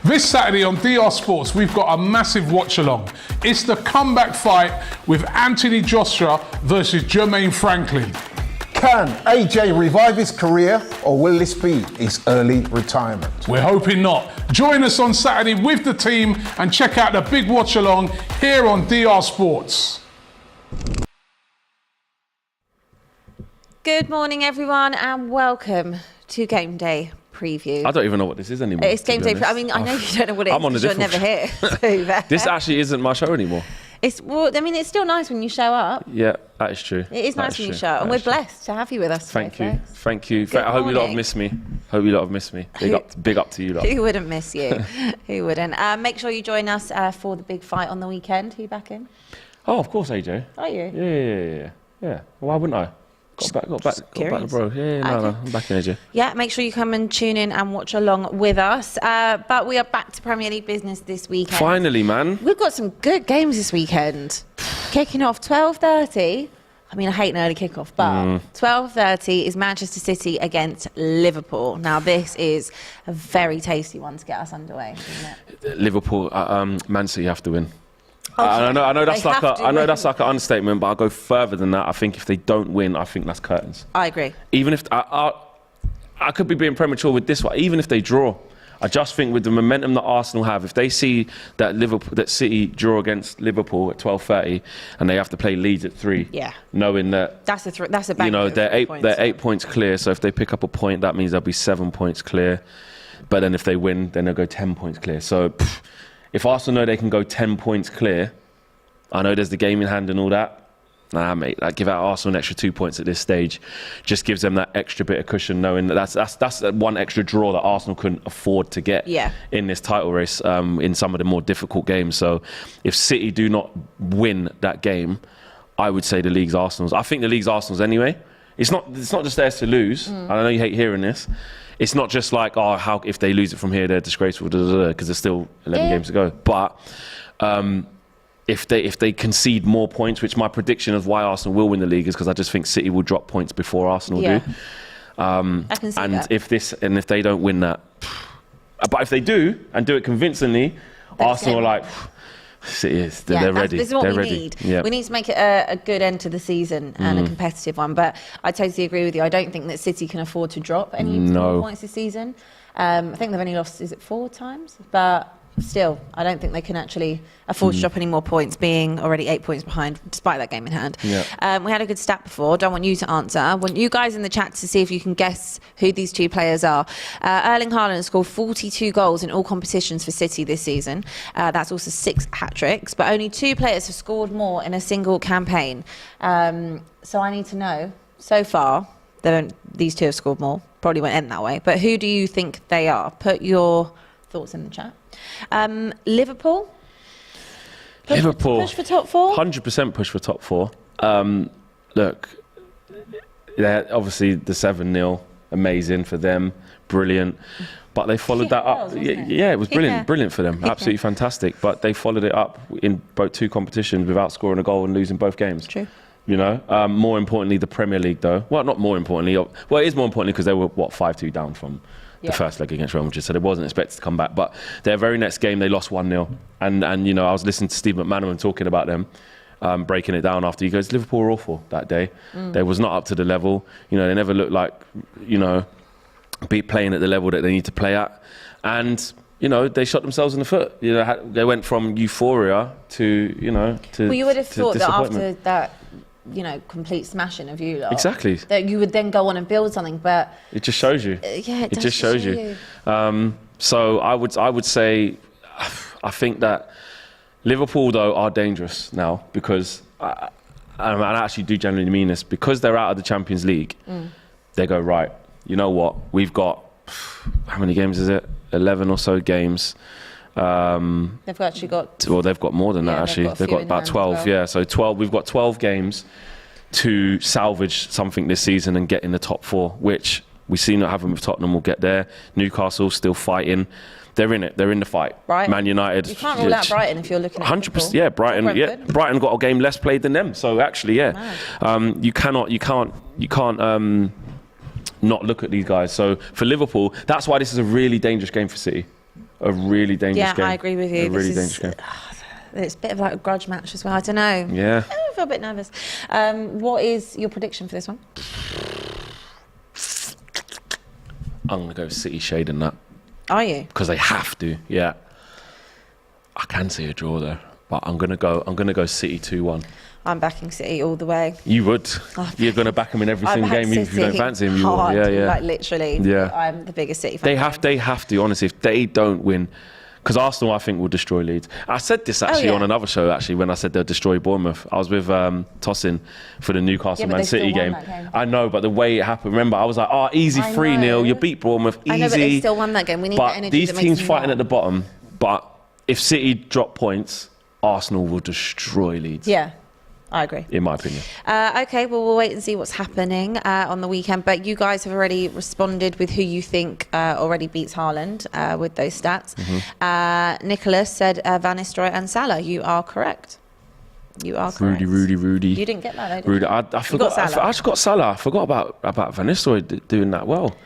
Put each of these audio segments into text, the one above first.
This Saturday on DR Sports, we've got a massive watch-along. It's the comeback fight with Anthony Joshua versus Jermaine Franklin. Can AJ revive his career, or will this be his early retirement? We're hoping not. Join us on Saturday with the team and check out the big watch-along here on DR Sports. Good morning, everyone, and welcome to Game Day Preview. I don't even know what this is anymore. It's Game Day. I mean, I know you don't know what it is because you're never here. So this actually isn't my show anymore. It's still nice when you show up. Yeah, that is true. It is nice when you show up, and we're blessed to have you with us. Thank today, you. Thank you. Good I hope you lot have morning. missed me. Big up to you lot. Who wouldn't miss you? Who wouldn't? Make sure you join us for the big fight on the weekend. Who you back in? Oh, of course, AJ. Are you? Yeah. Why wouldn't I? Got back, bro. Yeah, no, I'm back in, AJ. Yeah, make sure you come and tune in and watch along with us. But we are back to Premier League business this weekend. Finally, man. We've got some good games this weekend. Kicking off 12:30. I mean, I hate an early kickoff, but 12:30 is Manchester City against Liverpool. Now, this is a very tasty one to get us underway, isn't it? Liverpool, Man City have to win. Okay. I know that's They like an understatement, but I'll go further than that. I think if they don't win, I think that's curtains. I agree. Even if I could be being premature with this one, even if they draw, I just think with the momentum that Arsenal have, if they see that City draw against Liverpool at 12:30 and they have to play Leeds at 3, knowing that that's a bang. They're 8 points clear. So if they pick up a point, that means they'll be 7 points clear. But then if they win, then they'll go 10 points clear. So if Arsenal know they can go 10 points clear, I know there's the game in hand and all that. Nah, mate, give out Arsenal an extra 2 points at this stage. Just gives them that extra bit of cushion, knowing that that's one extra draw that Arsenal couldn't afford to get in this title race in some of the more difficult games. So if City do not win that game, I would say the league's Arsenal's. I think the league's Arsenal's anyway. It's not just theirs to lose. I know you hate hearing this. It's not just like, how if they lose it from here, they're disgraceful, because there's still 11 games to go. But if they concede more points, which my prediction of why Arsenal will win the league is because I just think City will drop points before Arsenal do. I can see that. If they don't win that, but if they do and do it convincingly, Arsenal are like, City they're ready. This is what they're we ready. need. Yeah. We need to make it a good end to the season and a competitive one. But I totally agree with you. I don't think that City can afford to drop any more points this season. I think they've only lost, 4 times? But still, I don't think they can actually afford to drop any more points, being already 8 points behind, despite that game in hand. Yeah. We had a good stat before. Don't want you to answer. I want you guys in the chat to see if you can guess who these two players are. Erling Haaland scored 42 goals in all competitions for City this season. That's also 6 hat-tricks, but only 2 players have scored more in a single campaign. So I need to know, so far, these 2 have scored more. Probably won't end that way. But who do you think they are? Put your thoughts in the chat. Liverpool? Push for top 4? 100% push for top 4. Look, obviously the 7-0, amazing for them, brilliant. But they followed that up. It was brilliant, brilliant for them, absolutely fantastic. But they followed it up in both 2 competitions without scoring a goal and losing both games. True. More importantly, the Premier League, though. Well, not more importantly. Well, it is more importantly because they were 5-2 down from the first leg against Real Madrid, so they wasn't expected to come back. But their very next game, they lost 1-0. And I was listening to Steve McManaman talking about them, breaking it down after. He goes, Liverpool were awful that day. They was not up to the level. They never looked like, playing at the level that they need to play at. And, they shot themselves in the foot. They went from euphoria to, to Well, you would have thought that after that, complete smashing of you lot, exactly, that you would then go on and build something, but it just shows you. It just shows you. So I would say, I think that Liverpool though are dangerous now because I actually do genuinely mean this, because they're out of the Champions League. They go, right, you know what? We've got, how many games is it? 11 or so games. They've actually got... Well, they've got more than that, actually. They've got about 12, well. So 12. We've got 12 games to salvage something this season and get in the top 4, which we see not happen with Tottenham. We'll get there. Newcastle still fighting. They're in it. They're in the fight. Right. Man United. You can't rule out Brighton if you're looking at 100%. Yeah, Brighton. Yeah, Brighton got a game less played than them. So actually, yeah, you can't not look at these guys. So for Liverpool, that's why this is a really dangerous game for City. a really dangerous game. Yeah, I agree with you. A really dangerous game. It's a bit of like a grudge match as well. I don't know. Yeah. I feel a bit nervous. What is your prediction for this one? I'm going to go City shade in that. Are you? Because they have to, yeah. I can see a draw there, but I'm gonna go City 2-1. I'm backing City all the way. You would. You're gonna back them in every single game, even if you don't fancy them. You will. Hard, Yeah. like literally. Yeah. I'm the biggest City fan. They have to. Honestly, if they don't win, because Arsenal, I think, will destroy Leeds. I said this actually on another show. Actually, when I said they'll destroy Bournemouth, I was with Tosin for the Newcastle Man City game. I know, but the way it happened. Remember, I was like, easy 3-0. You beat Bournemouth, easy. I know, but they still won that game. We need that energy. These teams fighting at the bottom, but. If City drop points, Arsenal will destroy Leeds. Yeah, I agree. In my opinion. Okay, well, we'll wait and see what's happening on the weekend. But you guys have already responded with who you think already beats Haaland with those stats. Mm-hmm. Nicholas said Van Nistelrooy and Salah. You are correct. You are correct. Rudy. You didn't get that, though, did you? I forgot. I just got Salah. I forgot about Van Nistelrooy doing that well.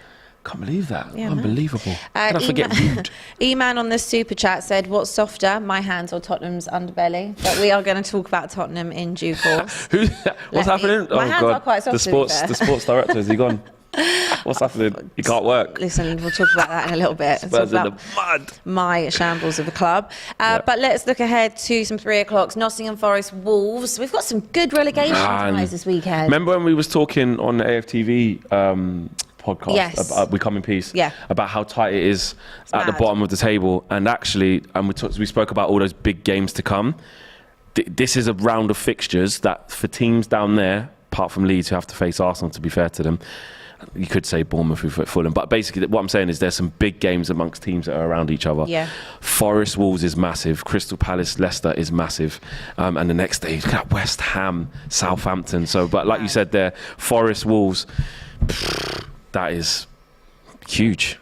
Can't believe that. Yeah, unbelievable. Can I forget Rude? E-Man on the super chat said, what's softer, my hands or Tottenham's underbelly? But we are going to talk about Tottenham in due course. What's happening? My hands are quite soft. The sports director, has he gone? What's happening? He can't work. Listen, we'll talk about that in a little bit. Spurs in the mud. My shambles of a club. But let's look ahead to some 3 o'clocks. Nottingham Forest, Wolves. We've got some good relegation ties this weekend. Remember when we was talking on the AFTV podcast about We Come in Peace, about how tight it is at the bottom of the table, and actually, we spoke about all those big games to come. This is a round of fixtures that for teams down there, apart from Leeds who have to face Arsenal, to be fair to them, you could say Bournemouth who fit Fulham, but basically what I'm saying is there's some big games amongst teams that are around each other. Forest Wolves is massive, Crystal Palace Leicester is massive, and the next day look at West Ham Southampton. So but like you said there, Forest Wolves, that is huge.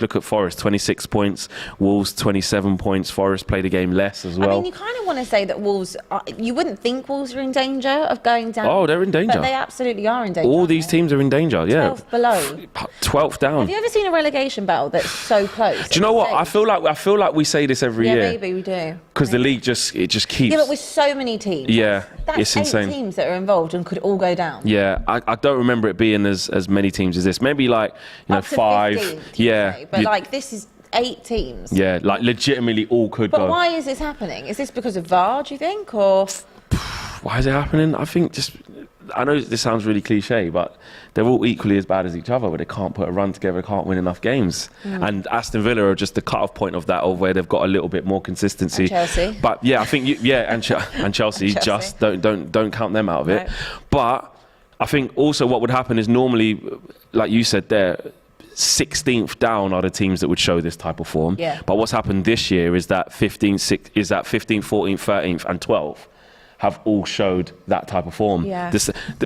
Look at Forest, 26 points. Wolves, 27 points. Forest played a game less as well. I mean, you kind of want to say that Wolves, you wouldn't think Wolves are in danger of going down. Oh, they're in danger. But they absolutely are in danger. All these teams are in danger, yeah. 12th below. 12th down. Have you ever seen a relegation battle that's so close? Do you know what? I feel like we say this every year. Yeah, maybe we do. Because the league just keeps. Yeah, but with so many teams. Yeah, that's it's insane. 8 teams that are involved and could all go down. Yeah, I don't remember it being as many teams as this. Maybe like, Up to 5. 15, yeah. But like this is 8 teams. Yeah, like legitimately all could go. But why is this happening? Is this because of VAR, do you think, or? Why is it happening? I think I know this sounds really cliche, but they're all equally as bad as each other, but they can't put a run together, can't win enough games. And Aston Villa are just the cut-off point of that, of where they've got a little bit more consistency. And Chelsea. But yeah, I think, and Chelsea, just don't count them out of it. Right. But I think also what would happen is normally, like you said there, 16th down are the teams that would show this type of form. Yeah. But what's happened this year is that 15th, 14th, 13th and 12th have all showed that type of form. Yeah.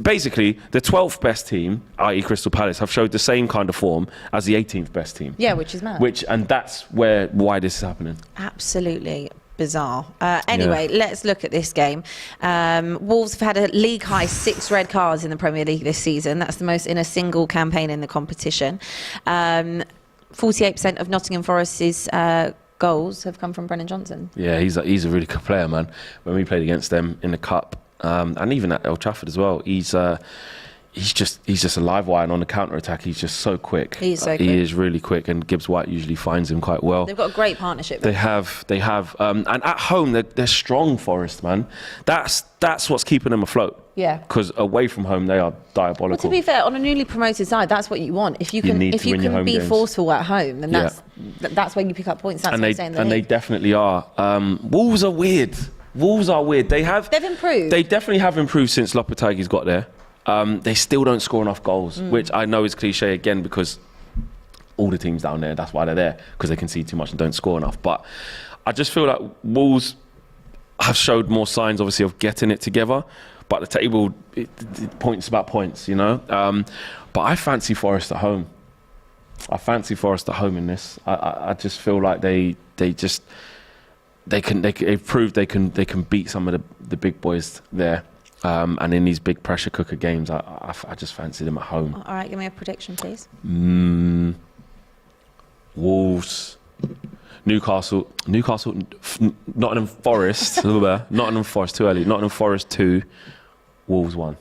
Basically, the 12th best team, i.e. Crystal Palace, have showed the same kind of form as the 18th best team. Yeah, which is mad. And that's why this is happening. Absolutely bizarre. Anyway, let's look at this game. Wolves have had a league high 6 red cards in the Premier League this season. That's the most in a single campaign in the competition. 48% of Nottingham Forest's goals have come from Brennan Johnson. Yeah, he's a really good player, man. When we played against them in the cup, and even at Old Trafford as well, he's just a live wire, and on the counter attack, he's just so quick. He's so quick. He is really quick, and Gibbs White usually finds him quite well. They've got a great partnership. They have, and at home they're strong. Forest, man. That's what's keeping them afloat. Yeah. Because away from home they are diabolical. Well, to be fair, on a newly promoted side, that's what you want. If you can be games. forceful at home, then that's where you pick up points. That's what I'm saying. They definitely are. Wolves are weird. They've improved. They definitely have improved since Lopetegui's got there. They still don't score enough goals, which I know is cliche again, because all the teams down there, that's why they're there, because they concede too much and don't score enough. But I just feel like Wolves have showed more signs, obviously, of getting it together. But the table, points about points, you know. But I fancy Forest at home. In this. I just feel like they've proved they can beat some of the big boys there. And in these big pressure cooker games, I just fancy them at home. All right, give me a prediction, please. Wolves Newcastle, Nottingham Forest, Nottingham Forest, too early. Nottingham Forest 2, Wolves 1.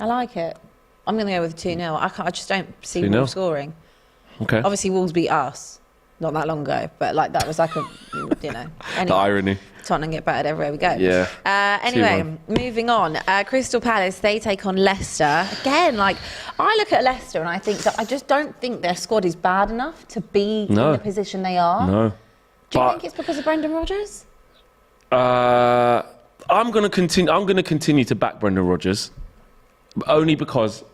I like it. I'm going to go with 2-0. I just don't see 2-0. Wolves scoring. Okay. Obviously, Wolves beat us not that long ago, but like that was like a, Anyway, The irony. Tottenham get battered everywhere we go. Yeah. Anyway, 2-1. moving on. Crystal Palace, they take on Leicester. Again, like, I look at Leicester and I think that I just don't think their squad is bad enough to be in the position they are. No. Do you think it's because of Brendan Rodgers? I'm going to continue to back Brendan Rodgers, only because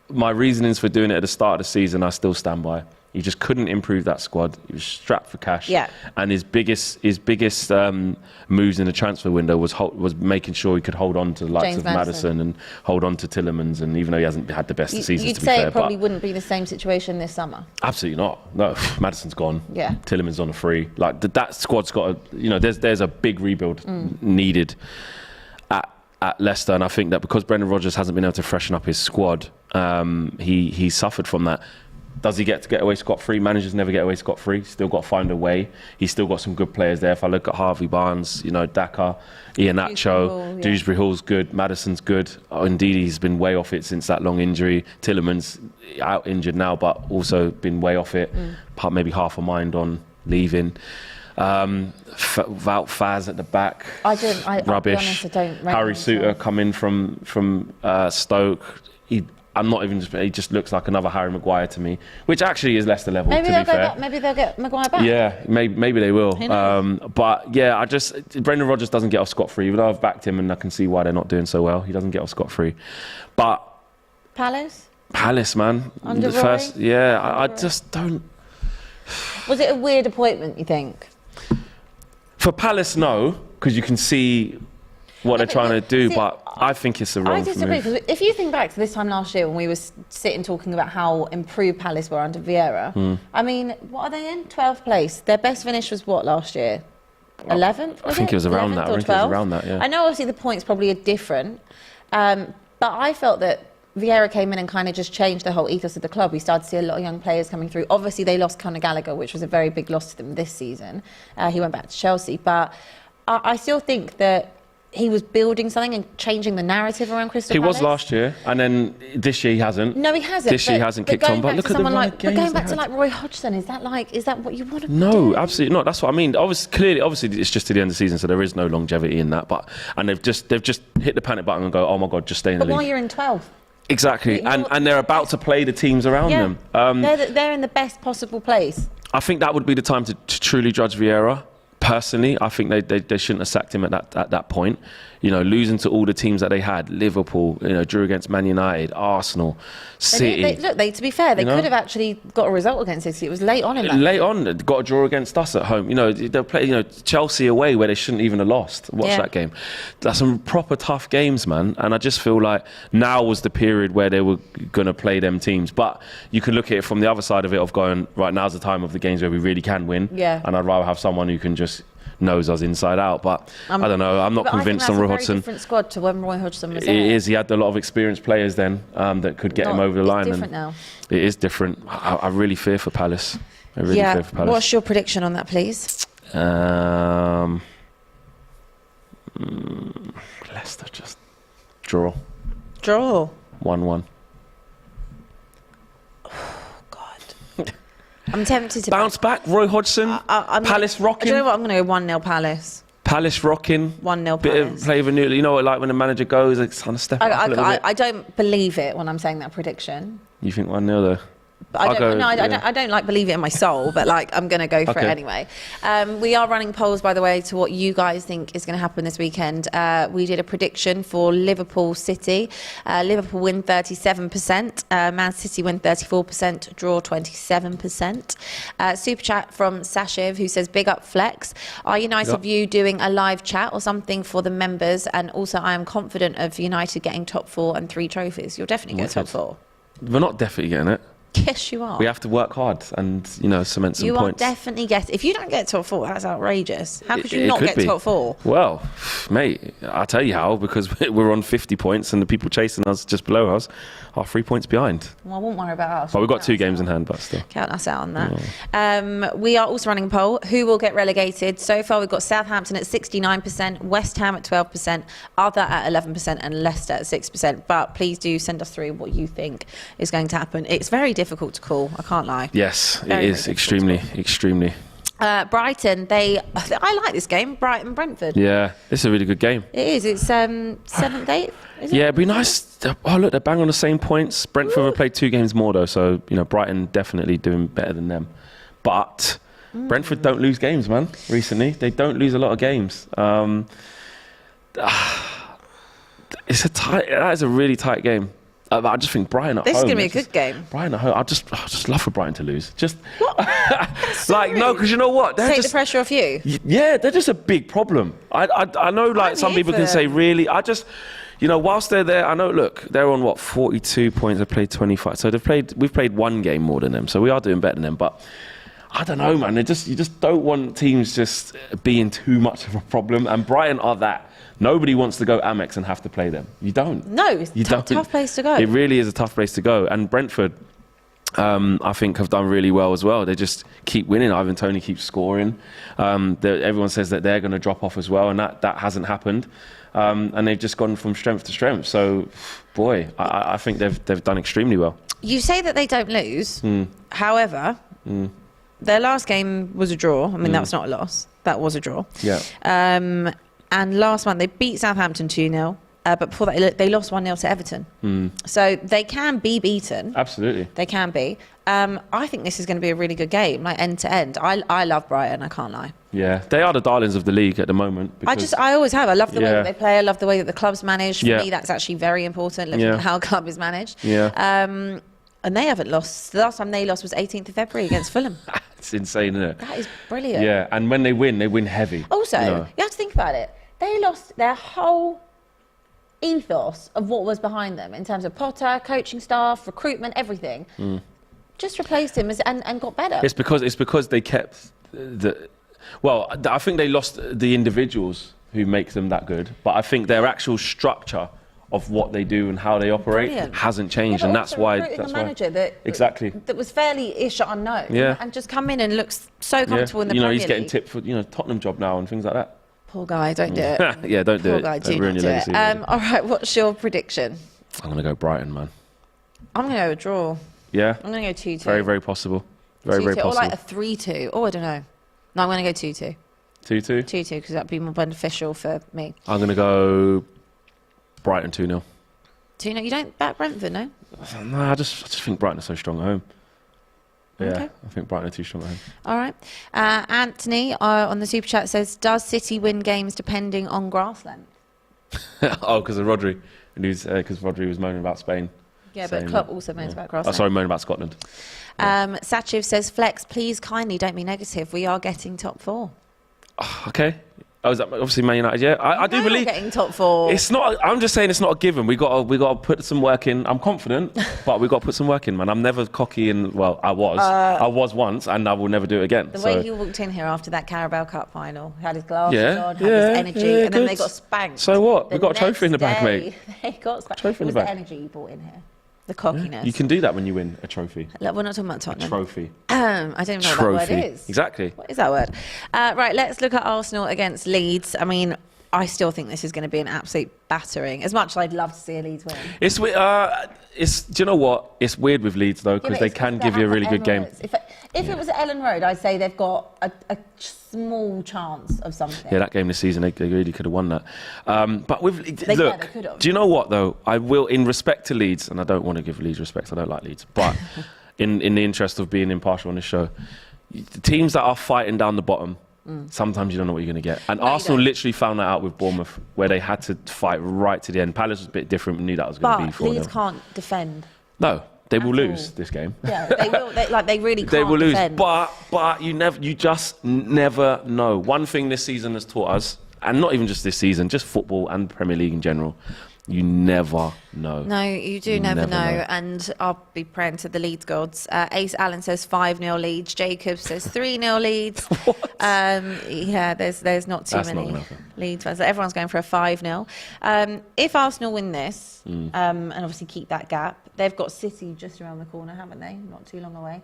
my reasonings for doing it at the start of the season I still stand by. He just couldn't improve that squad. He was strapped for cash. Yeah. And his biggest moves in the transfer window was making sure he could hold on to the likes James of Maddison. Madison and hold on to Tillemans. And even though he hasn't had the best of seasons, You'd to be say fair, it probably wouldn't be the same situation this summer. absolutely not. No, Madison's gone. Yeah. Tillemans on a free. Like that squad's got there's a big rebuild needed at Leicester, and I think that because Brendan Rodgers hasn't been able to freshen up his squad, he suffered from that. Does he get away scot-free? Managers never get away scot-free. Still got to find a way. He's still got some good players there. If I look at Harvey Barnes, Daka, Iheanacho, Dewsbury Hall's good, Maddison's good. Oh, indeed, he's been way off it since that long injury. Tillemans out injured now, but also been way off it. Maybe half a mind on leaving. Wout Faz at the back. Rubbish. I'll be honest, I don't rate Harry him, Suter so. coming from Stoke. He just looks like another Harry Maguire to me, which actually is Leicester level, Maybe to be fair. Maybe they'll get Maguire back. Yeah, maybe they will. Who knows? But yeah, Brendan Rodgers doesn't get off scot-free, even though I've backed him and I can see why they're not doing so well. He doesn't get off scot-free. But Palace, man. Under The Roy? I just don't... Was it a weird appointment, you think? For Palace, no, because you can see what they're trying to do, but I think it's a wrong I disagree, move. because if you think back to this time last year when we were sitting talking about how improved Palace were under Vieira, I mean, what are they in? 12th place. Their best finish was what last year? 11th? I think it was around that. 11th or I think it was 12th? around that, yeah. I know obviously the points probably are different, but I felt that Vieira came in and kind of just changed the whole ethos of the club. We started to see a lot of young players coming through. Obviously, they lost Conor Gallagher, which was a very big loss to them this season. He went back to Chelsea, but I still think that he was building something and changing the narrative around Crystal Palace. He was last year, and then this year he hasn't. No, he hasn't. This year he hasn't kicked on. But look at the run of games going back they to had. like Roy Hodgson, is that what you want to do? No, absolutely not. That's what I mean. Obviously, it's just to the end of the season, so there is no longevity in that. And they've just hit the panic button and go, oh my god, just stay in the But while league. you're in 12th. Exactly, and they're about to play the teams around them. They're in the best possible place. I think that would be the time to truly judge Vieira. Personally, I think they shouldn't have sacked him at that point. Losing to all the teams that they had, Liverpool, drew against Man United, Arsenal, City. To be fair, they could have actually got a result against City. It was late on in that. Late on, got a draw against us at home. They'll play, Chelsea away where they shouldn't even have lost. Watch that game. That's some proper tough games, man. And I just feel like now was the period where they were going to play them teams. But you can look at it from the other side of it of going, right, now's the time of the games where we really can win. Yeah. And I'd rather have someone who can just knows us inside out, but I don't know. I'm not convinced on Roy Hodgson. It's a very different squad to when Roy Hodgson was It there. is. He had a lot of experienced players then that could get him over the line. It's different now. It is different. I really fear for Palace. I really fear for Palace. What's your prediction on that, please? Leicester just draw. Draw. 1-1. I'm tempted to Bounce back, Roy Hodgson. Palace rocking. Do you know what? I'm going to go 1-0 Palace. Palace rocking. 1-0 Bit of Palace. flavour new. You know what, like when the manager goes, it's kind of step up a little bit. I don't believe it when I'm saying that prediction. You think 1-0 though? But I don't like believe it in my soul, but like I'm going to go for it anyway. We are running polls, by the way, to what you guys think is going to happen this weekend. We did a prediction for Liverpool City. Liverpool win 37%, Man City win 34%, draw 27%. Super chat from Sashiv, who says, big up Flex. Are United of you doing a live chat or something for the members? And also, I am confident of United getting top 4 and 3 trophies. You'll definitely get top 4. We're not definitely getting it. Yes, you are. We have to work hard and, cement some you points. are definitely if you don't get top 4, that's outrageous. How could you It not could get be. top 4? Well, mate, I'll tell you how, because we're on 50 points and the people chasing us just below us are 3 points behind. Well, I won't worry about us. But we've got 2 games in hand, but still. Count us out on that. We are also running a poll. Who will get relegated? So far, we've got Southampton at 69%, West Ham at 12%, Other at 11%, and Leicester at 6%. But please do send us through what you think is going to happen. It's very difficult to call. I can't lie. Yes, Very, it is very extremely. Brighton, I like this game. Brighton, Brentford. Yeah, this is a really good game. It is. It's 7th, 8th. Is it? Yeah, it'd be nice. Oh, look, they're bang on the same points. Brentford have played 2 games more, though, so, Brighton definitely doing better than them. But Brentford don't lose games, man, recently. They don't lose a lot of games. That is a really tight game. I just think Brighton at home. This is going to be a good game. Brighton at home. I just love for Brighton to lose. Just So no, because you know what? They're take just, the pressure off you. Yeah, they're just a big problem. I know, like, I'm some here people for can say, them. really. I just, whilst they're there, I know. Look, they're on 42 points. They've played 25. So we've played 1 game more than them. So we are doing better than them. But I don't know, man. You just don't want teams just being too much of a problem. And Brighton are that. Nobody wants to go Amex and have to play them. You don't. No, it's a tough place to go. It really is a tough place to go. And Brentford, I think, have done really well as well. They just keep winning. Ivan Toney keeps scoring. Everyone says that they're going to drop off as well, and that hasn't happened. And they've just gone from strength to strength. So, boy, I think they've done extremely well. You say that they don't lose. However, their last game was a draw. I mean, that was not a loss. That was a draw. Yeah. And last month they beat Southampton 2-0. But before that, they lost 1-0 to Everton. So they can be beaten. Absolutely. They can be. I think this is going to be a really good game, like end to end. I love Brighton, I can't lie. Yeah, they are the darlings of the league at the moment. I always have. I love the way Yeah. that they play. I love the way that the club's managed. For Yeah. me, that's actually very important, looking Yeah. at how a club is managed. Yeah. And they haven't lost. The last time they lost was 18th of February against Fulham. It's insane, isn't it? That is brilliant. Yeah, and when they win heavy. Also, you know. you have to think about it. They lost their whole ethos of what was behind them in terms of Potter, coaching staff, recruitment, everything. Just replaced him and got better. It's because they kept I think they lost the individuals who make them that good, but I think their actual structure of what they do and how they operate Brilliant. hasn't changed, Yeah, and but that's also why. recruiting a manager that was fairly unknown, Yeah. and just come in and looks so comfortable in the you know, Premier he's getting League. tipped for Tottenham job now and things like that. Poor guy, don't do it. Yeah, don't do Poor it. guy, Don't do ruin not your do legacy. it. All right, what's your prediction? I'm gonna go Brighton, man. I'm going to go a draw. Yeah. I'm going to go 2-2. Very, very possible. Very, very 2-2, possible. or like a 3-2. Oh, I don't know. No, I'm going to go 2-2. 2-2. 2-2 because that'd be more beneficial for me. I'm gonna go Brighton 2-0. 2-0. You don't back Brentford, no? No, I just think Brighton are so strong at home. Yeah, Okay. I think Brighton are too strong at home. All right. Anthony on the super chat says, "Does City win games depending on grassland?" Oh, because of Rodri. Because Rodri was moaning about Spain. Yeah, Saying but Klopp that. also moans Yeah. about grassland. Sorry, moaning about Scotland. Sachiv says, "Flex, please kindly don't be negative. We are getting top 4." Okay. Oh, is that obviously Man United? Yeah, I do Now you're believe getting top 4. it's not. I'm just saying it's not a given. We got to put some work in. I'm confident, but we got to put some work in, man. I'm never cocky, and well, I was once, and I will never do it again. The way he walked in here after that Carabao Cup final, he had his glasses Yeah, on, had yeah, his energy, yeah, and then good. they got spanked. So what? We The got a trophy in the next bag, mate. day, They got spanked. Trophy in It was the the bag. energy you brought in here, the cockiness. You can do that when you win a trophy. Look, we're not talking about Tottenham. Trophy. I don't even know what Trophy. that word is. Exactly. What is that word? Right, let's look at Arsenal against Leeds. I mean, I still think this is going to be an absolute battering. As much as I'd love to see a Leeds win. It's do you know what? It's weird with Leeds though, because Yeah, but they it's can 'cause give they're you a at really good game. Emirates. If it was at Ellen Road, I'd say they've got a small chance of something. Yeah, that game this season, they really could have won that. But with They look, could have. do you know what though? I will, in respect to Leeds, and I don't want to give Leeds respect. I don't like Leeds, but in the interest of being impartial on the show, the teams that are fighting down the bottom. Sometimes you don't know what you're going to get. And Arsenal literally found that out with Bournemouth, where they had to fight right to the end. Palace was a bit different. We knew that was going to be But for Leeds them. can't defend. No, they will At lose all. this game. Yeah, they will. They really can't They will lose, defend. but you just never know. One thing this season has taught us, and not even just this season, just football and Premier League in general, You never know. No, you do never know. And I'll be praying to the Leeds gods. Ace Allen says 5-0 Leeds. Jacob says 3-0 Leeds. What? Yeah, there's not too many Leeds fans. Everyone's going for a 5-0. If Arsenal win this, and obviously keep that gap, they've got City just around the corner, haven't they? Not too long away.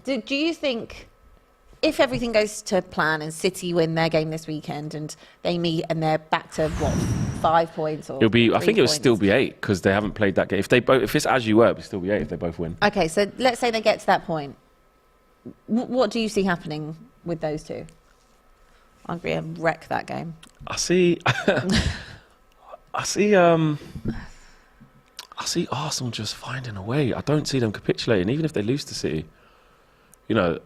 Do you think, if everything goes to plan and City win their game this weekend and they meet and they're back to what, 5 points or it'll be? I think it will points? still be 8 because they haven't played that game. If it's as you were, it'll still be 8 if they both win. Okay, so let's say they get to that point. What do you see happening with those two? I'd be wreck that game. I see. I see Arsenal just finding a way. I don't see them capitulating, even if they lose to City. You know,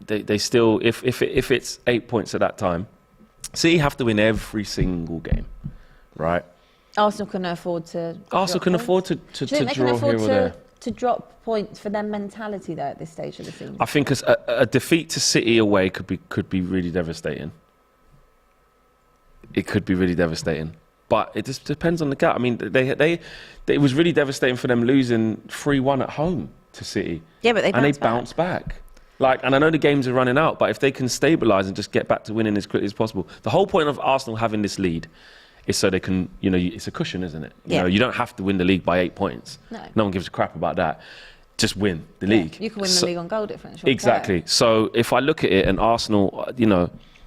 they still, if it's 8 points at that time, City have to win every single game, right? Arsenal can afford to. Arsenal can afford to draw here or there. To drop points for their mentality though at this stage of the season. I think a defeat to City away could be really devastating. It could be really devastating. But it just depends on the gap. I mean, it was really devastating for them losing 3-1 at home to City. Yeah, but they bounced back. And I know the games are running out, but if they can stabilise and just get back to winning as quickly as possible. The whole point of Arsenal having this lead is so they can, it's a cushion, isn't it? Yeah. You don't have to win the league by 8 points. No one gives a crap about that. Just win the league. You can win the league on goal differential. Exactly. Yeah. So if I look at it and Arsenal,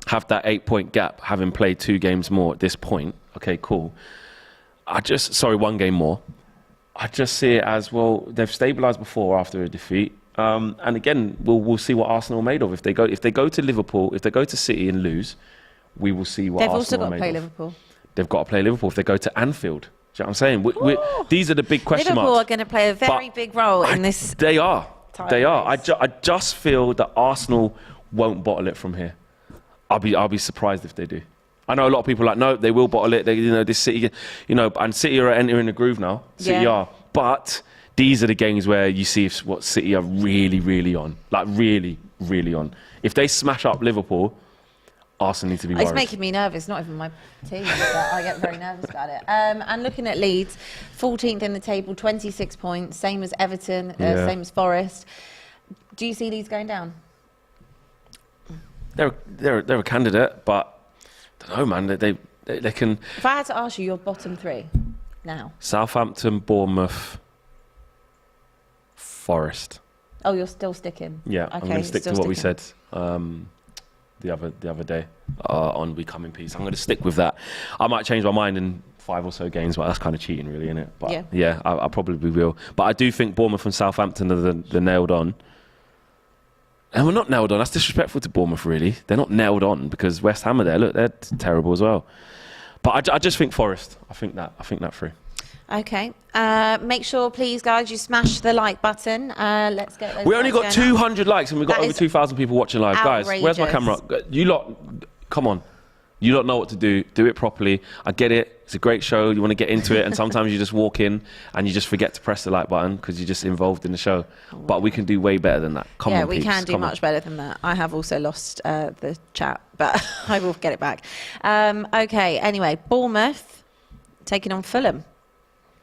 have that 8-point gap, having played 2 games more at this point, okay, cool. 1 game more. I just see it as, well, they've stabilised before after a defeat. And again, we'll see what Arsenal are made of. If they go to Liverpool, if they go to City and lose, we will see what Arsenal are made of. They've also got to play Liverpool. They've got to play Liverpool. If they go to Anfield, do you know what I'm saying? These are the big question Liverpool marks. are going to play a very big role in this. They are. They are. race. I just feel that Arsenal won't bottle it from here. I'll be surprised if they do. I know a lot of people are like, no, they will bottle it. This City, and City are entering the groove now. City are. But these are the games where you see what City are really, really on. Like, really, really on. If they smash up Liverpool, Arsenal need to be worried. It's making me nervous, not even my team. But I get very nervous about it. And looking at Leeds, 14th in the table, 26 points, same as Everton, same as Forest. Do you see Leeds going down? They're a candidate, but I don't know, man. They can. If I had to ask you your bottom 3 now. Southampton, Bournemouth, Forest. Oh, you're still sticking? Yeah, okay, I'm going to stick to what we said the other day on We Come in Peace. I'm going to stick with that. I might change my mind in 5 or so games, but that's kind of cheating, really, isn't it? But yeah, I probably will. But I do think Bournemouth and Southampton are the nailed on. And we're not nailed on. That's disrespectful to Bournemouth, really. They're not nailed on because West Ham are there. Look, they're terrible as well. But I just think Forest. I think that through. Okay. Make sure, please, guys, you smash the like button. Let's get those. We only got likes 200 likes and we've got That over is 2,000 people watching live. Guys, where's my camera? You lot, come on. You lot know what to do. Do it properly. I get it. It's a great show. You want to get into it. And sometimes you just walk in and you just forget to press the like button because you're just involved in the show. But we can do way better than that. Come on, we peeps. can do much better than that. I have also lost the chat, but I will get it back. Okay, anyway, Bournemouth taking on Fulham.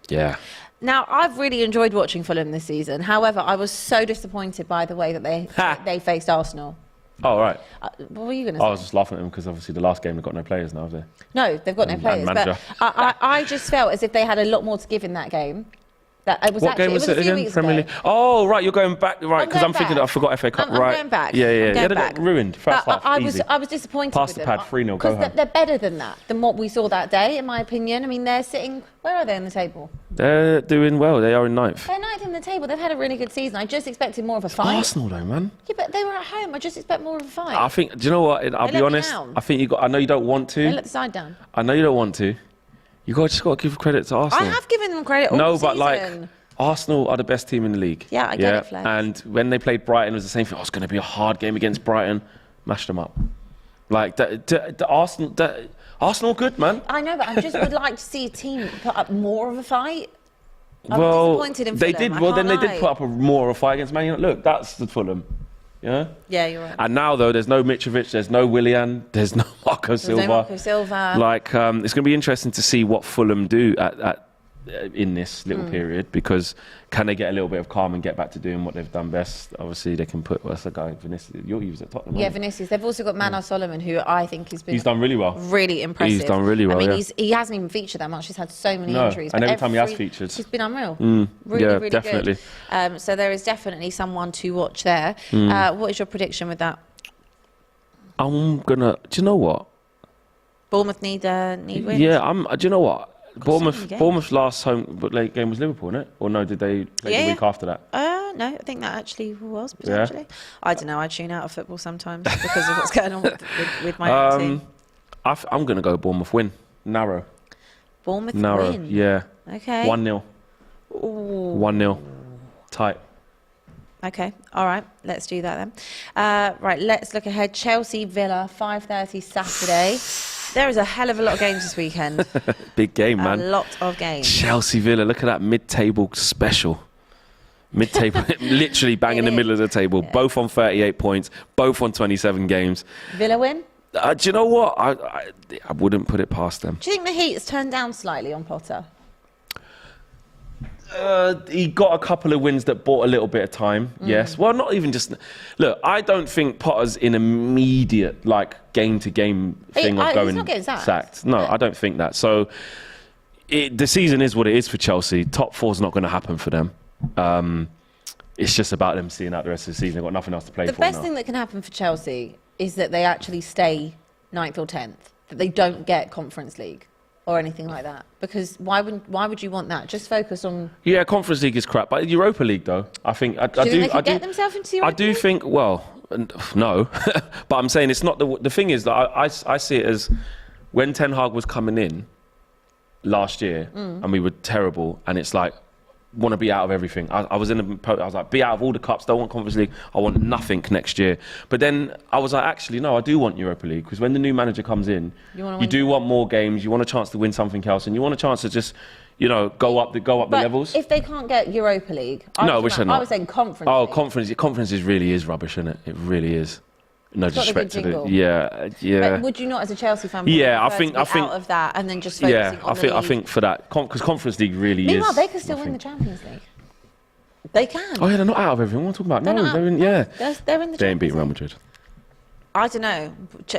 Yeah. Now, I've really enjoyed watching Fulham this season. However, I was so disappointed by the way that they faced Arsenal. Oh, right. What were you going to say? I was just laughing at them because obviously the last game they've got no players now, have they? No, they've got no players. But I just felt as if they had a lot more to give in that game. What game was it again? Premier League. Oh, right, you're going back, right? Because I'm thinking that I forgot FA Cup. I'm going back. Yeah. They got ruined. First half, I easy. was disappointed Pass with the them. pad, 3-0, go because home. they're better than what we saw that day, in my opinion. I mean, they're sitting. Where are they in the table? They're doing well. They are in 9th. They're 9th in the table. They've had a really good season. I just expected more of a fight. Arsenal, though, man. Yeah, but they were at home. I just expect more of a fight. I think. Do you know what? I'll be honest. I think I know you don't want to. They let the side down. I know you don't want to. Just got to give credit to Arsenal. I have given them credit all No, season. but like. Arsenal are the best team in the league. Yeah, I get it, Flex. And when they played Brighton, it was the same thing. It's going to be a hard game against Brighton. Mashed them up. Like, the Arsenal good, man. I know, but I just would like to see a team put up more of a fight. I'm disappointed in they Fulham. did. Well, then they did put up more of a fight against Man Utd. Look, that's the Fulham. Yeah? Yeah, you're right. And now, though, there's no Mitrovic, there's no Willian, there's no Marco Silva. No Marco Silva. Like, it's going to be interesting to see what Fulham do at in this little period, because can they get a little bit of calm and get back to doing what they've done best? Obviously, they can put, what's the guy, Vinicius? He was at Tottenham. Yeah, Vinicius. They've also got Man Solomon, who I think has been... He's done really well. Really impressive. He's done really well, I mean, he hasn't even featured that much. He's had so many injuries. And every time he has featured, he's been unreal. Really definitely. Good. So there is definitely someone to watch there. What is your prediction with that? I'm gonna. Do you know what? Bournemouth need wins. Yeah, do you know what? Bournemouth's last home game was Liverpool, innit? Or no, did they play the week after that? No, I think that actually was potentially. Yeah. I don't know. I tune out of football sometimes because of what's going on with my own team. I'm gonna go Bournemouth win. Narrow. Bournemouth win. Yeah. Okay. 1-0. 1-0. Tight. Okay, all right, let's do that then. Right, let's look ahead. Chelsea, Villa, 5:30 Saturday. There is a hell of a lot of games this weekend. Big game, man. A lot of games. Chelsea, Villa, look at that mid-table special. Mid-table, literally bang in the middle of the table. Yeah. Both on 38 points, both on 27 games. Villa win? Do you know what? I wouldn't put it past them. Do you think the heat's turned down slightly on Potter? He got a couple of wins that bought a little bit of time, yes. Well, not even just... Look, I don't think Potter's in immediate, game-to-game thing of going not getting sacked. No, I don't think that. So, the season is what it is for Chelsea. Top four's not going to happen for them. It's just about them seeing out the rest of the season. They've got nothing else to play for now. The best thing that can happen for Chelsea is that they actually stay 9th or 10th, that they don't get Conference League or anything like that, because why would you want that? Just focus on... Yeah, Conference League is crap, but Europa League though, I think... Do you think they can get themselves into Europa League? Think, well, no, but I'm saying it's not the thing is that I see it as when Ten Hag was coming in last year and we were terrible, and it's like, want to be out of everything. I was like, be out of all the cups, don't want Conference League, I want nothing next year. But then I was like, actually, no, I do want Europa League, because when the new manager comes in, you do want more games, you want a chance to win something else, and you want a chance to just, go up the levels. If they can't get Europa League, I was saying Conference League. Conference really is rubbish, isn't it? It really is. No disrespect to it. Yeah. But would you not, as a Chelsea fan, I think out of that and then just focusing on the league? I think for that, because Conference League really is. Meanwhile, they could still win the Champions League. They can. Oh yeah, they're not out of everything. What are we talking about? They're in. Yeah, they're in the. They ain't beating Real Madrid. I don't know.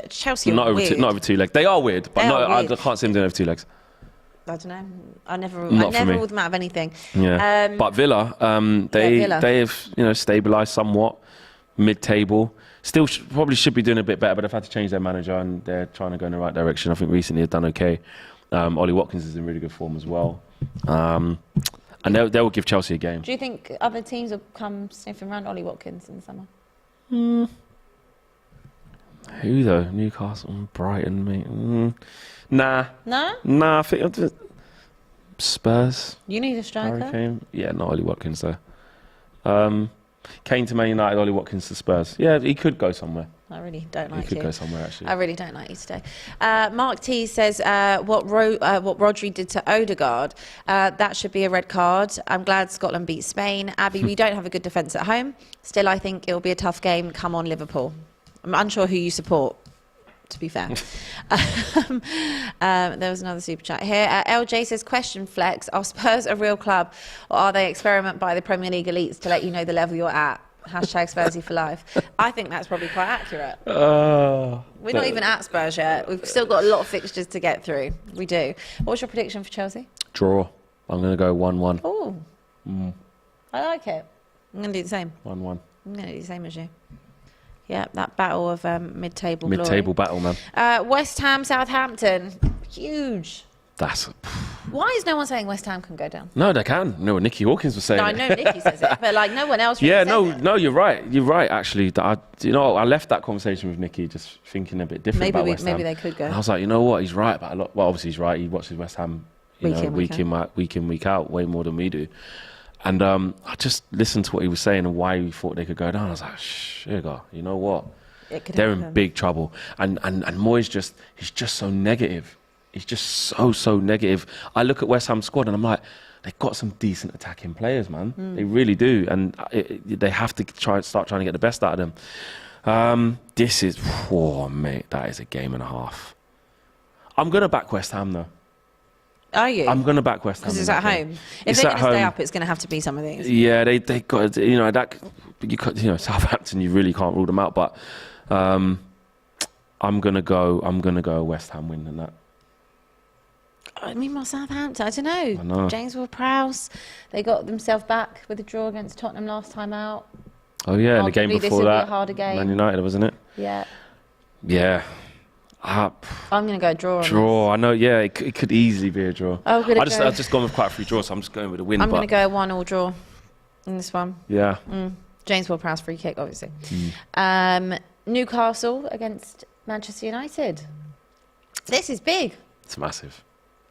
Chelsea are not weird. Not over 2 legs. They are weird, but I can't see them doing over 2 legs. I don't know. I never ruled them out of anything. Yeah. But Villa, they've stabilised somewhat, mid-table. Still probably should be doing a bit better, but they've had to change their manager and they're trying to go in the right direction. I think recently they've done okay. Ollie Watkins is in really good form as well. And they will give Chelsea a game. Do you think other teams will come sniffing around Ollie Watkins in the summer? Who though? Newcastle, Brighton, mate. Nah. No? Nah, I think Spurs. You need a striker? Yeah, not Ollie Watkins though. Kane to Man United, Ollie Watkins to Spurs. Yeah, he could go somewhere. I really don't like you. He could go somewhere, actually. I really don't like you today. Mark T says, what Rodri did to Odegaard, that should be a red card. I'm glad Scotland beat Spain. Abby, we don't have a good defence at home. Still, I think it'll be a tough game. Come on, Liverpool. I'm unsure who you support, to be fair. There was another super chat here. LJ says, question Flex, are Spurs a real club, or are they experiment by the Premier League elites to let you know the level you're at? Hashtag Spursy for life. I think that's probably quite accurate. We're not even at Spurs yet. We've still got a lot of fixtures to get through. We do. What's your prediction for Chelsea? Draw. I'm going to go 1-1. Oh. I like it. I'm going to do the same. 1-1. I'm going to do the same as you. Yeah, that battle of mid-table glory. Mid-table battle, man. West Ham, Southampton. Huge. Why is no one saying West Ham can go down? No, they can. No, Nicky Hawkins was saying I know Nicky says it, but no one else really says it. No, you're right. You're right, actually. I left that conversation with Nicky just thinking a bit different about West Ham. Maybe they could go. And I was like, you know what? He's right about a lot. Well, obviously he's right. He watches West Ham week in, week out, way more than we do. And I just listened to what he was saying and why he thought they could go down. I was like, sugar, you know what? They're in big trouble. And Moyes he's just so negative. He's just so negative. I look at West Ham's squad and I'm like, they've got some decent attacking players, man. They really do. And they have to start trying to get the best out of them. This is, mate, that is a game and a half. I'm going to back West Ham, though. Are you? I'm going to back West Ham. Because it's in at that game. home. If It's they're at going to stay home. up, it's going to have to be some of these. Yeah, they got, that, Southampton, you really can't rule them out, but I'm going to go West Ham win than that. I mean, my Southampton, I don't know. I know. James Ward-Prowse, they got themselves back with a draw against Tottenham last time out. Oh, yeah, and the game Arguably, this before will be a that, harder game. Man United, wasn't it? Yeah. Yeah. I'm going to go draw on Draw, I know, yeah, it could easily be a draw. Oh, I've just gone with quite a few draws, so I'm just going with a win. I'm going to go 1-1 draw in this one. Yeah. James Ward-Prowse free kick, obviously. Mm. Newcastle against Manchester United. This is big. It's massive.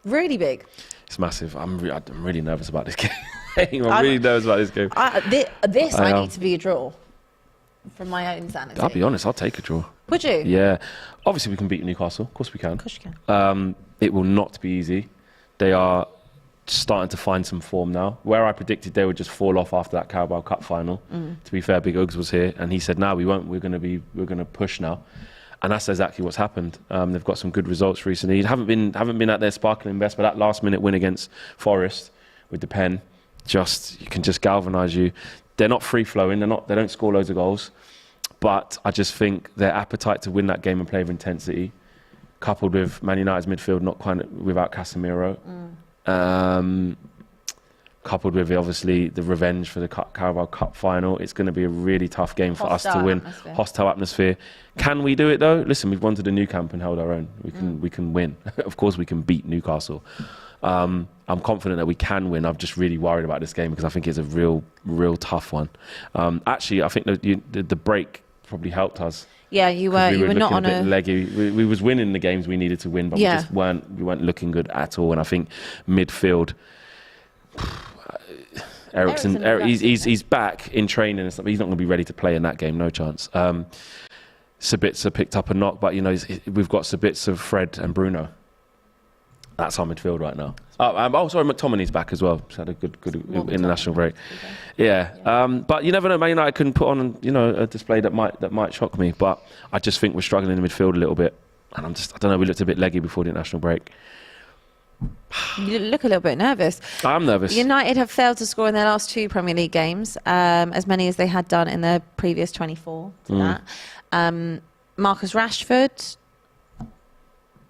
Really big. It's massive. I'm really nervous about this game. I'm really nervous about this game. I need to be a draw from my own sanity. I'll be honest, I'll take a draw. Would you? Yeah. Obviously, we can beat Newcastle. Of course we can. Of course you can. It will not be easy. They are starting to find some form now. Where I predicted they would just fall off after that Carabao Cup final. To be fair, Big Uggs was here, and he said, "No, we won't. We're going to push now." And that's exactly what's happened. They've got some good results recently. Haven't been at their sparkling best, but that last-minute win against Forest with the pen, you can just galvanise you. They're not free-flowing. They don't score loads of goals, but I just think their appetite to win that game and play with intensity, coupled with Man United's midfield not quite without Casemiro, coupled with obviously the revenge for the Carabao Cup final, it's going to be a really tough game for us to win. Hostile atmosphere. Can we do it though? Listen, we've gone to the new camp and held our own. We can win. Of course, we can beat Newcastle. I'm confident that we can win. I'm just really worried about this game because I think it's a real tough one. Actually, I think the break probably helped us. Yeah, you were not on a bit leggy. We was winning the games we needed to win, but we weren't looking good at all. And I think midfield. Ericsson, he's back in training and stuff. He's not going to be ready to play in that game. No chance. Sabitzer picked up a knock, but we've got Sabitzer, Fred, and Bruno. That's our midfield right now. Sorry, McTominay's back as well. He's had a good international break. Yeah, but you never know. Man United can put on a display that might shock me. But I just think we're struggling in the midfield a little bit, and I don't know. We looked a bit leggy before the international break. You look a little bit nervous. I'm nervous. United have failed to score in their last 2 Premier League games, as many as they had done in their previous 24 to that. Marcus Rashford,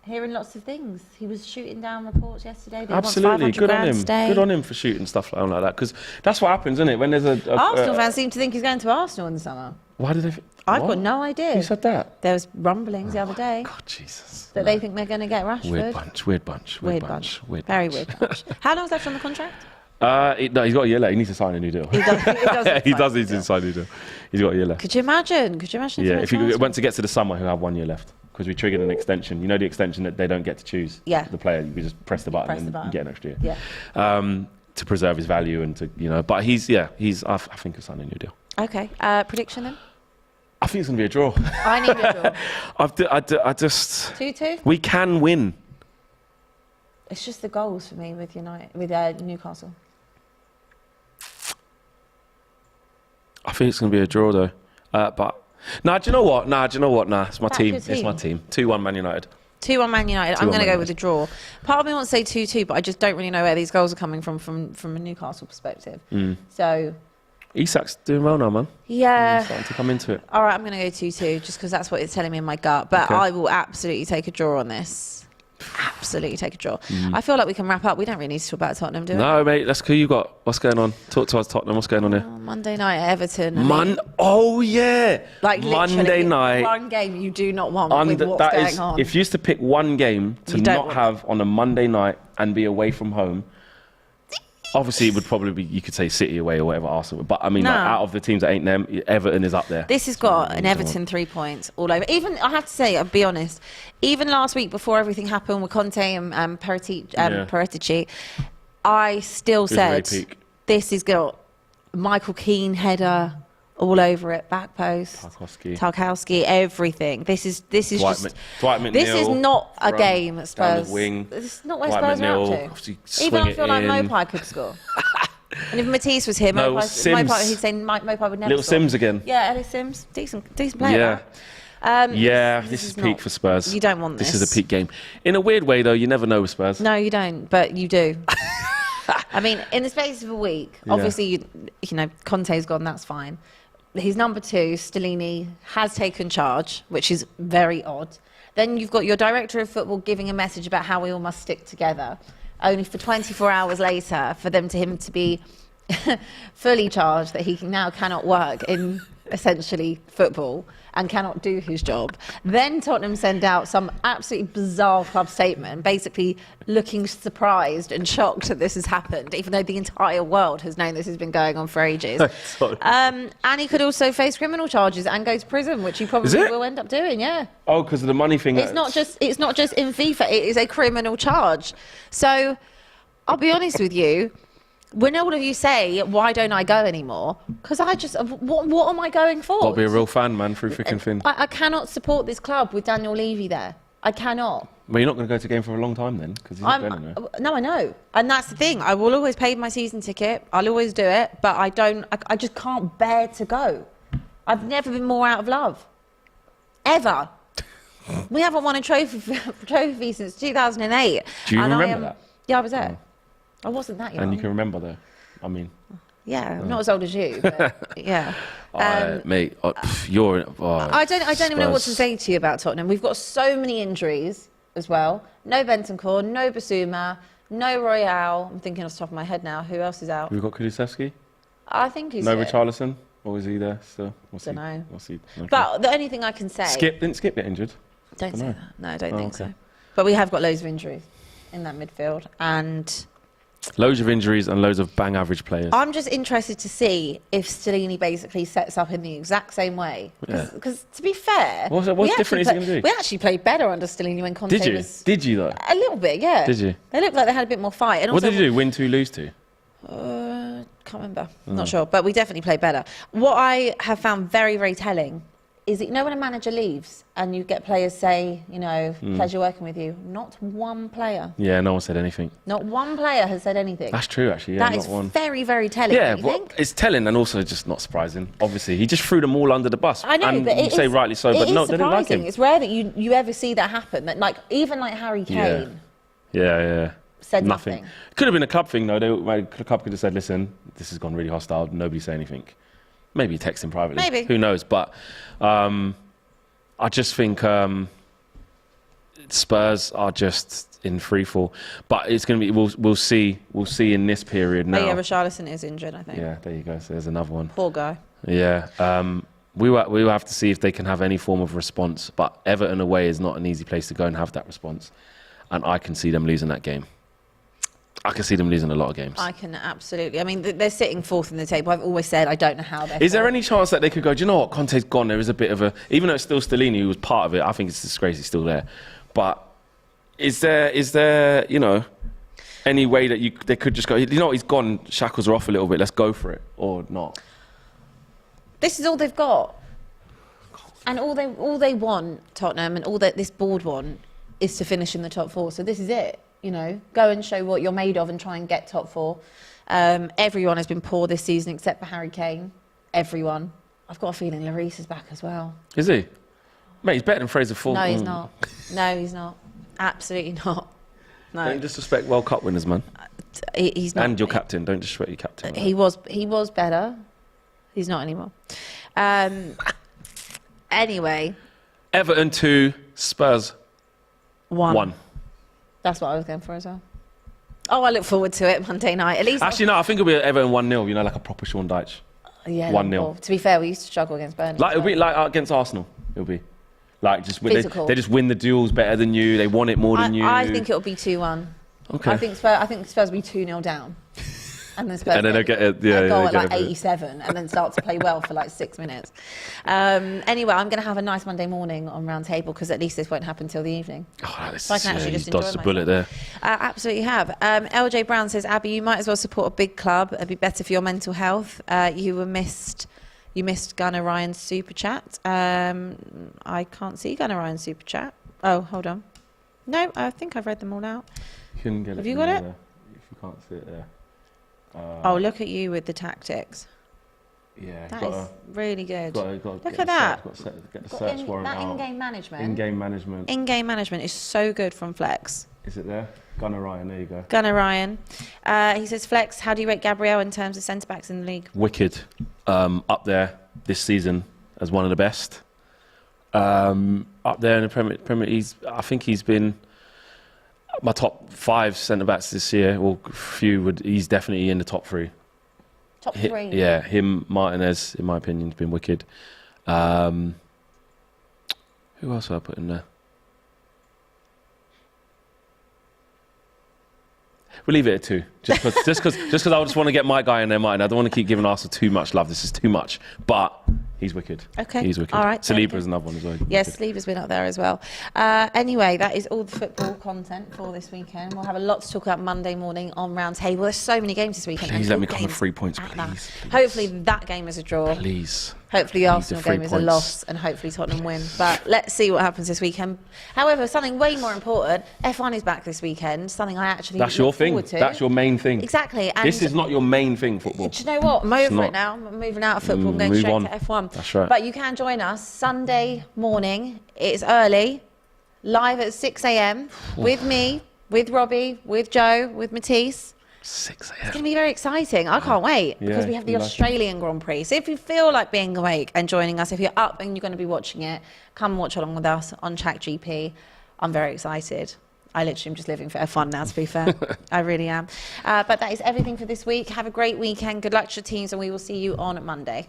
hearing lots of things. He was shooting down reports yesterday. Absolutely, good on him. Stay. Good on him for shooting stuff like that. Because that's what happens, isn't it? When there's Arsenal fans seem to think he's going to Arsenal in the summer. Why did they? I've got no idea. Who said that? There was rumblings the other day. God, Jesus. That they think they're going to get Rashford. Weird bunch. Very weird bunch. How long's left on the contract? No, he's got a year left. He needs to sign a new deal. He does need to sign a new deal. He's got a year left. Could you imagine? Yeah, if he went to get to the summer, he'll have 1 year left. Because we triggered an extension. You know the extension that they don't get to choose the player. You just press the button and you get an extra year. Yeah. To preserve his value and to, but he's I think he'll sign a new deal. Okay. Prediction then? I think it's going to be a draw. I need a draw. I just... 2-2? We can win. It's just the goals for me with Newcastle. I think it's going to be a draw though. But... do you know what? It's my team. It's my team. 2-1 Man United. 2-1 Man United. I'm going to go with a draw. Part of me wants to say 2-2, but I just don't really know where these goals are coming from a Newcastle perspective. So... Isak's doing well now, man. Yeah. He's starting to come into it. All right, I'm going to go 2-2 just because that's what it's telling me in my gut. But I will absolutely take a draw on this. Absolutely take a draw. I feel like we can wrap up. We don't really need to talk about Tottenham, do we? No, mate. Who you got? What's going on? Talk to us, Tottenham. What's going on here? Monday night at Everton. Oh, yeah. Like Monday night. One game you do not want with what's going on. If you used to pick one game to not have on a Monday night and be away from home, obviously, it would probably be, you could say City away or whatever, Arsenal. But I mean, out of the teams that ain't them, Everton is up there. This has got an Everton 3 points all over. Even, I have to say, I'll be honest, even last week before everything happened with Conte and Paratici, I still said, this has got Michael Keane header all over it, back post, Tarkowski, everything. This is just this is not a game at Spurs. This is not where Spurs are up to. Even I feel like Mopai could score. And if Matisse was here, Mopai, he'd say Mopai would never Little score. Sims again. Yeah, Ellis Sims, decent player. This is peak for Spurs. You don't want this. This is a peak game. In a weird way, though, you never know with Spurs. No, you don't, but you do. I mean, in the space of a week, obviously, you know, Conte's gone, that's fine. His number 2, Stellini, has taken charge, which is very odd. Then you've got your director of football giving a message about how we all must stick together, only for 24 hours later for him to be fully charged that he now cannot work in essentially football and cannot do his job. Then Tottenham send out some absolutely bizarre club statement, basically looking surprised and shocked that this has happened, even though the entire world has known this has been going on for ages. And he could also face criminal charges and go to prison, which he probably will end up doing. Yeah. Oh, because of the money thing. It's not just in FIFA. It is a criminal charge. So I'll be honest with you. When all of you say, why don't I go anymore? Because what am I going for? Got to be a real fan, man, through thick and thin. I cannot support this club with Daniel Levy there. I cannot. Well, you're not going to go to a game for a long time then, because he's not going anywhere. No, I know. And that's the thing. I will always pay my season ticket. I'll always do it. But I just can't bear to go. I've never been more out of love. Ever. We haven't won a trophy since 2008. Do you remember that? Yeah, I was there. I wasn't that young. And you can remember though. I mean. Yeah, I'm not as old as you, but yeah. Mate, you're. I don't even know what to say to you about Tottenham. We've got so many injuries as well. No Bentancur, no Basuma, no Royale. I'm thinking off the top of my head now. Who else is out? We've got Kulusevski. I think he's. No Richarlison. Or was he there still? Don't know. Okay. But the only thing I can say. Didn't Skip get injured? Don't say that. No, I don't think so. But we have got loads of injuries in that midfield, and. Loads of injuries and loads of bang average players. I'm just interested to see if Stellini basically sets up in the exact same way. Because to be fair, what's different is he going to do? We actually played better under Stellini when Conte was... Did you though? A little bit, yeah. Did you? They looked like they had a bit more fight. And what also, did you do? Win 2, lose 2? Can't remember. Not sure. But we definitely played better. What I have found very, very telling is that, you know, when a manager leaves and you get players say, you know, pleasure working with you, not one player. Yeah, no one said anything. Not one player has said anything. That's true, actually. Yeah, that is very, very telling. Yeah, think? It's telling and also just not surprising. Obviously, he just threw them all under the bus. I know, and but you say rightly so, but no, they didn't like him. It's rare that you ever see that happen. That even Harry Kane. Yeah. Said nothing. Could have been a club thing though. The club could have said, "Listen, this has gone really hostile. Nobody say anything." Maybe text him privately. Maybe. Who knows? But I just think Spurs are just in freefall. But it's going to be. We'll see. We'll see in this period now. But yeah, Richarlison is injured, I think. Yeah, there you go. So there's another one. Poor guy. Yeah. We will have to see if they can have any form of response. But Everton away is not an easy place to go and have that response. And I can see them losing that game. I can see them losing a lot of games. I can absolutely. I mean, they're sitting fourth in the table. I've always said I don't know how they're. Is there any chance that they could go, do you know what, Conte's gone, there is a bit of a... Even though it's still Stellini who was part of it, I think it's disgrace he's still there. But is there you know, any way that they could just go, you know what, he's gone, shackles are off a little bit, let's go for it, or not? This is all they've got. And all they want, Tottenham, and all that this board want, is to finish in the top 4. So this is it. You know, go and show what you're made of and try and get top 4. Everyone has been poor this season except for Harry Kane. Everyone. I've got a feeling Lloris is back as well. Is he? Mate, he's better than Fraser Forster. No, he's not. No, he's not. Absolutely not. No. Don't disrespect World Cup winners, man. He's not. And your captain. Don't disrespect your captain. He was better. He's not anymore. Anyway. Everton 2, Spurs 1. That's what I was going for as well. Oh, I look forward to it Monday night. At least. Actually, no, I think it'll be Everton 1-0, you know, like a proper Sean Dyche. Yeah, 1-0. To be fair, we used to struggle against Burnley. Like, it'll be like against Arsenal. It'll be. Like, just they just win the duels better than you. They want it more than you. I think it'll be 2-1. Okay. I think Spurs will be 2-0 down. And then Spurs they'll get it. Yeah, go at like 87 and then start to play well for like 6 minutes. Anyway, I'm going to have a nice Monday morning on Round Table because at least this won't happen till the evening. Oh, so I can actually just enjoy dodged a bullet there. Absolutely have. LJ Brown says, Abby, you might as well support a big club. It'd be better for your mental health. You missed Gunnar Ryan's super chat. I can't see Gunnar Ryan's super chat. Oh, hold on. No, I think I've read them all out. Have you got it? If you can't see it there. Oh, look at you with the tactics. Yeah, That is really good. Look at that. Get the search warrant that out. in-game management. In-game management. In-game management is so good from Flex. Is it there? Gunnar Ryan, there you go. Gunnar Ryan. He says, Flex, how do you rate Gabriel in terms of centre-backs in the league? Wicked. Up there this season as one of the best. Up there in the Premier, I think he's been my top 5 centre-backs this year. Well, he's definitely in the top 3. Top 3? Yeah, him, Martinez, in my opinion, has been wicked. Who else would I put in there? We'll leave it at 2. Just because I just want to get my guy in there, Martin. I don't want to keep giving Arsenal too much love. This is too much. But he's wicked. Okay. He's wicked. All right. Saliba is another one as well. Yes, Saliba's been up there as well. Anyway, that is all the football content for this weekend. We'll have a lot to talk about Monday morning on Round Table. There's so many games this weekend. Please let me come with 3 points, please. Hopefully that game is a draw. Please. Hopefully the Arsenal game is a loss and hopefully Tottenham win. But let's see what happens this weekend. However, something way more important, F1 is back this weekend, something I actually That's your thing. forward to. That's your main thing. Exactly. And this is not your main thing, football. do you know what? I'm over it now. I'm moving out of football. I'm going straight to F1. That's right. But you can join us Sunday morning. It's early, live at 6 a.m. with me, with Robbie, with Joe, with Matisse. 6 a.m. It's going to be very exciting. I can't wait because we have the Australian Grand Prix. So if you feel like being awake and joining us, if you're up and you're going to be watching it, come watch along with us on ChatGP. I'm very excited. I literally am just living for F1 now, to be fair. I really am. But that is everything for this week. Have a great weekend. Good luck to your teams and we will see you on Monday.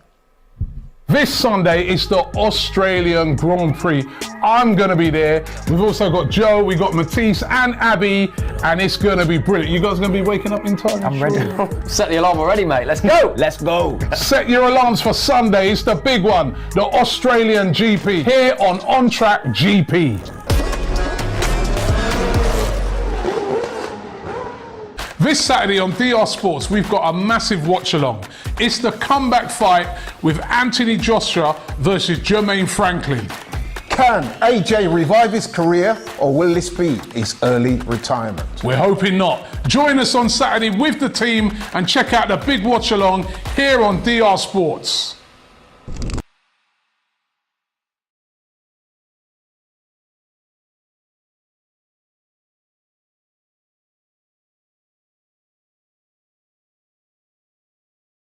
This Sunday is the Australian Grand Prix. I'm going to be there. We've also got Joe, we've got Matisse and Abby, and it's going to be brilliant. You guys going to be waking up in time? I'm ready. Set the alarm already, mate. Let's go. Let's go. Set your alarms for Sunday. It's the big one, the Australian GP, here on Track GP. This Saturday on DR Sports, we've got a massive watch-along. It's the comeback fight with Anthony Joshua versus Jermaine Franklin. Can AJ revive his career or will this be his early retirement? We're hoping not. Join us on Saturday with the team and check out the big watch-along here on DR Sports.